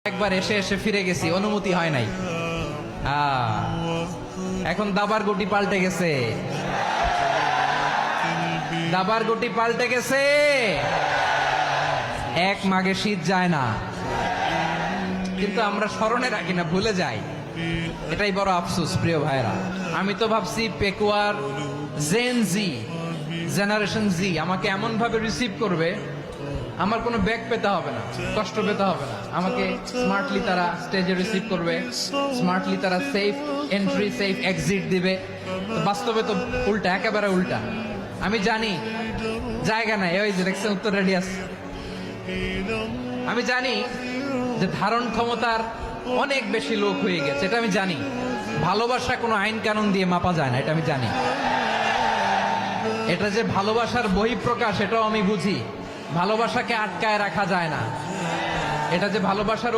একবার এসে এসে ফিরে গেছি, অনুমতি হয় নাই। এখন দাবার গুটি পাল্টে গেছে, দাবার গুটি পাল্টে গেছে। এক মাঘে শীত যায় না, কিন্তু আমরা স্মরণে রাখি না, ভুলে যাই। এটাই বড় আফসোস প্রিয় ভাইরা। আমি তো ভাবছি পেকুয়ার জেন জি, জেনারেশন জি আমাকে এমন ভাবে রিসিভ করবে, আমার কোনো ব্যাক পেতে হবে না, কষ্ট পেতে হবে না। আমাকে স্মার্টলি তারা স্টেজে রিসিভ করবে, স্মার্টলি তারা সেফ এন্ট্রি সেফ এক্সিট দিবে। তো বাস্তবে তো উল্টা, একেবারে উল্টা। আমি জানি জায়গা নাই, ওই যে দেখছেন উত্তর রেডিয়াস। আমি জানি যে ধারণ ক্ষমতার অনেক বেশি লোক হয়ে গেছে, এটা আমি জানি। ভালোবাসা কোনো আইন কানুন দিয়ে মাপা যায় না, এটা আমি জানি। এটা যে ভালোবাসার বহিঃপ্রকাশ, এটাও আমি বুঝি। ভালোবাসাকে আটকায় রাখা যায় না, এটা যে ভালোবাসার